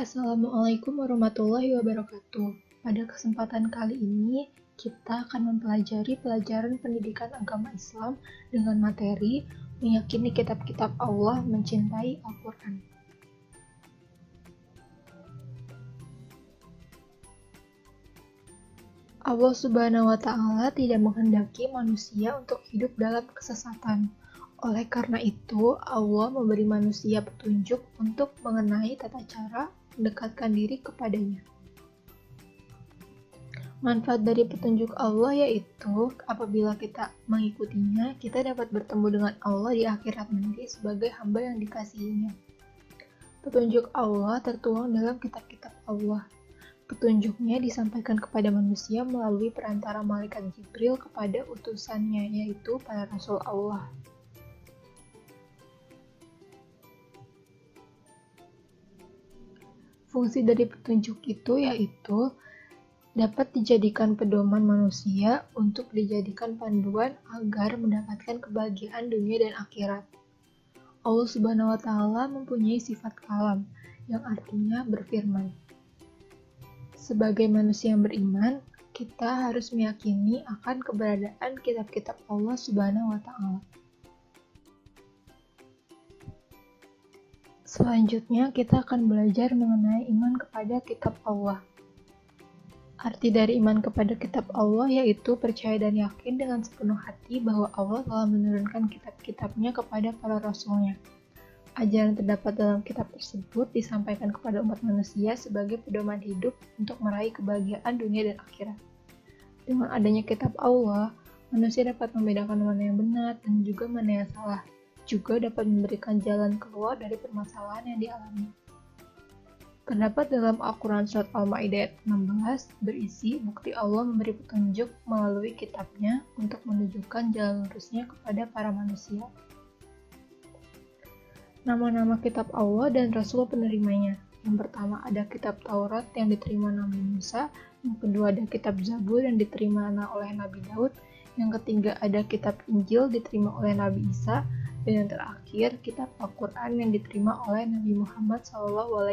Assalamualaikum warahmatullahi wabarakatuh. Pada kesempatan kali ini, kita akan mempelajari pelajaran pendidikan agama Islam dengan materi meyakini kitab-kitab Allah, mencintai Al-Quran. Allah Subhanahu wa Ta'ala tidak menghendaki manusia untuk hidup dalam kesesatan. Oleh karena itu, Allah memberi manusia petunjuk untuk mengenai tata cara mendekatkan diri kepadanya. Manfaat dari petunjuk Allah yaitu apabila kita mengikutinya, kita dapat bertemu dengan Allah di akhirat nanti sebagai hamba yang dikasihinya. Petunjuk Allah tertuang dalam kitab-kitab Allah. Petunjuknya disampaikan kepada manusia melalui perantara malaikat Jibril kepada utusannya, yaitu para Rasul Allah. Fungsi dari petunjuk itu yaitu dapat dijadikan pedoman manusia untuk dijadikan panduan agar mendapatkan kebahagiaan dunia dan akhirat. Allah Subhanahu wa Ta'ala mempunyai sifat kalam, yang artinya berfirman. Sebagai manusia yang beriman, kita harus meyakini akan keberadaan kitab-kitab Allah Subhanahu wa Ta'ala. Selanjutnya, kita akan belajar mengenai iman kepada kitab Allah. Arti dari iman kepada kitab Allah yaitu percaya dan yakin dengan sepenuh hati bahwa Allah telah menurunkan kitab-kitabnya kepada para rasulnya. Ajaran terdapat dalam kitab tersebut disampaikan kepada umat manusia sebagai pedoman hidup untuk meraih kebahagiaan dunia dan akhirat. Dengan adanya kitab Allah, manusia dapat membedakan mana yang benar dan juga mana yang salah. Juga dapat memberikan jalan keluar dari permasalahan yang dialami. Terdapat dalam Al-Quran Surat Al-Ma'idah ayat 16 berisi bukti Allah memberi petunjuk melalui kitabnya untuk menunjukkan jalan lurusnya kepada para manusia. Nama-nama kitab Allah dan Rasul penerimanya. Yang pertama ada kitab Taurat yang diterima Nabi Musa, yang kedua ada kitab Zabur yang diterima oleh Nabi Daud, yang ketiga ada kitab Injil diterima oleh Nabi Isa, dan yang terakhir kitab Al-Quran yang diterima oleh Nabi Muhammad SAW.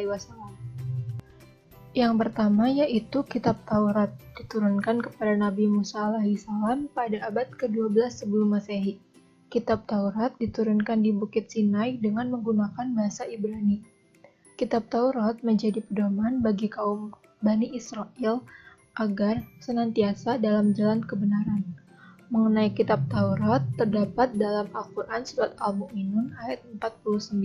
Yang pertama yaitu kitab Taurat, diturunkan kepada Nabi Musa alaihissalam pada abad ke-12 sebelum Masehi. Kitab Taurat diturunkan di Bukit Sinai dengan menggunakan bahasa Ibrani. Kitab Taurat menjadi pedoman bagi kaum Bani Israel agar senantiasa dalam jalan kebenaran. Mengenai kitab Taurat terdapat dalam Al-Quran Surat Al-Mu'minun ayat 49.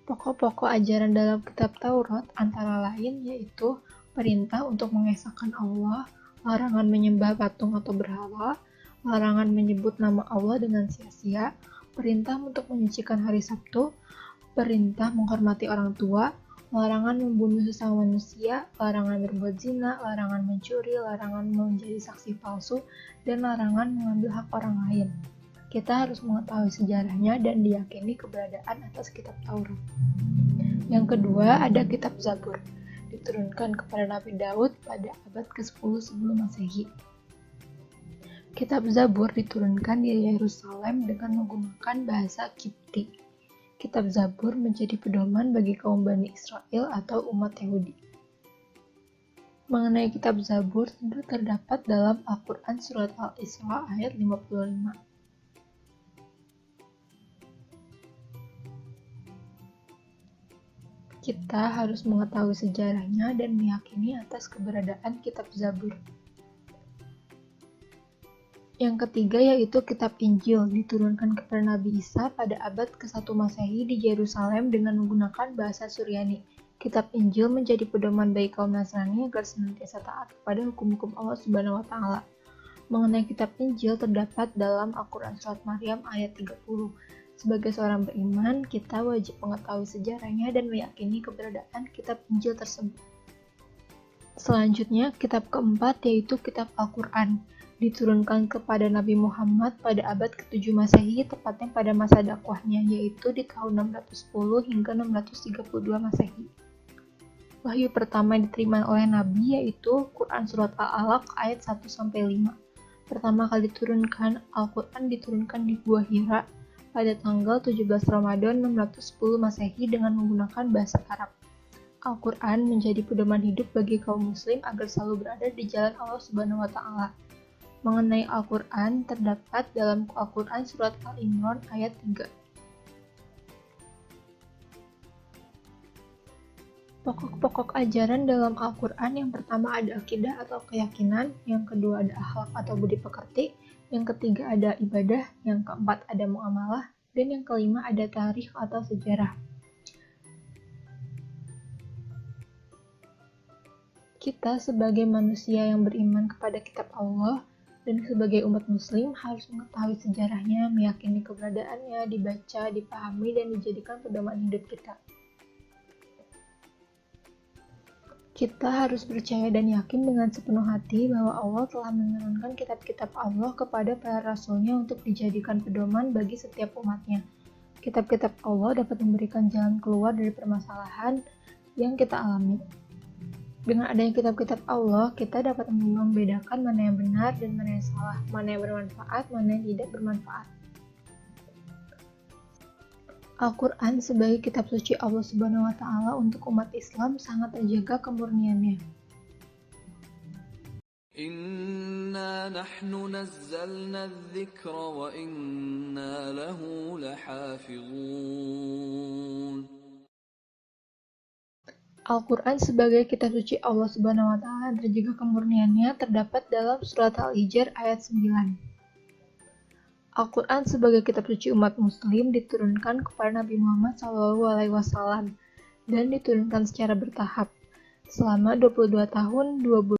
Pokok-pokok ajaran dalam kitab Taurat antara lain yaitu perintah untuk mengesahkan Allah, larangan menyembah patung atau berhala, larangan menyebut nama Allah dengan sia-sia, perintah untuk menyucikan hari Sabtu, perintah menghormati orang tua, larangan membunuh sesama manusia, larangan berbuat zina, larangan mencuri, larangan menjadi saksi palsu, dan larangan mengambil hak orang lain. Kita harus mengetahui sejarahnya dan diyakini keberadaan atas kitab Taurat. Yang kedua ada kitab Zabur, diturunkan kepada Nabi Daud pada abad ke-10 sebelum Masehi. Kitab Zabur diturunkan di Yerusalem dengan menggunakan bahasa Kipti. Kitab Zabur menjadi pedoman bagi kaum Bani Israel atau umat Yahudi. Mengenai kitab Zabur tentu terdapat dalam Al-Quran Surat Al-Isra ayat 55. Kita harus mengetahui sejarahnya dan meyakini atas keberadaan kitab Zabur. Yang ketiga yaitu kitab Injil, diturunkan kepada Nabi Isa pada abad ke-1 Masehi di Yerusalem dengan menggunakan bahasa Suryani. Kitab Injil menjadi pedoman bagi kaum Nasrani agar senantiasa taat kepada hukum-hukum Allah Subhanahu wa Ta'ala. Mengenai kitab Injil terdapat dalam Al-Quran Surat Maryam ayat 30. Sebagai seorang beriman, kita wajib mengetahui sejarahnya dan meyakini keberadaan kitab Injil tersebut. Selanjutnya, kitab keempat yaitu kitab Al-Quran. Diturunkan kepada Nabi Muhammad pada abad ke-7 Masehi, tepatnya pada masa dakwahnya, yaitu di tahun 610 hingga 632 Masehi. Wahyu pertama yang diterima oleh Nabi yaitu Quran Surat Al-Alaq ayat 1-5. Pertama kali diturunkan, Al-Quran diturunkan di Gua Hira pada tanggal 17 Ramadan 610 Masehi dengan menggunakan bahasa Arab. Al-Quran menjadi pedoman hidup bagi kaum muslim agar selalu berada di jalan Allah Subhanahu wa Ta'ala. Mengenai Al-Quran, terdapat dalam Al-Quran surat Al-Imran ayat 3. Pokok-pokok ajaran dalam Al-Quran yang pertama ada akidah atau keyakinan, yang kedua ada akhlak atau budi pekerti, yang ketiga ada ibadah, yang keempat ada muamalah, dan yang kelima ada tarikh atau sejarah. Kita sebagai manusia yang beriman kepada kitab Allah dan sebagai umat muslim harus mengetahui sejarahnya, meyakini keberadaannya, dibaca, dipahami, dan dijadikan pedoman hidup kita. Kita harus percaya dan yakin dengan sepenuh hati bahwa Allah telah menurunkan kitab-kitab Allah kepada para rasulnya untuk dijadikan pedoman bagi setiap umatnya. Kitab-kitab Allah dapat memberikan jalan keluar dari permasalahan yang kita alami. Dengan adanya kitab-kitab Allah, kita dapat membedakan mana yang benar dan mana yang salah, mana yang bermanfaat, mana yang tidak bermanfaat. Al-Quran sebagai kitab suci Allah Subhanahu wa Ta'ala untuk umat Islam sangat terjaga kemurniannya. Inna nahnu nazzalna adh-dhikra wa inna lahu lahafizun. Al-Quran sebagai kitab suci Allah Subhanahu wa Ta'ala terjaga kemurniannya terdapat dalam surat Al-Hijr ayat 9. Al-Quran sebagai kitab suci umat muslim diturunkan kepada Nabi Muhammad SAW dan diturunkan secara bertahap selama 22 tahun 2 bulan.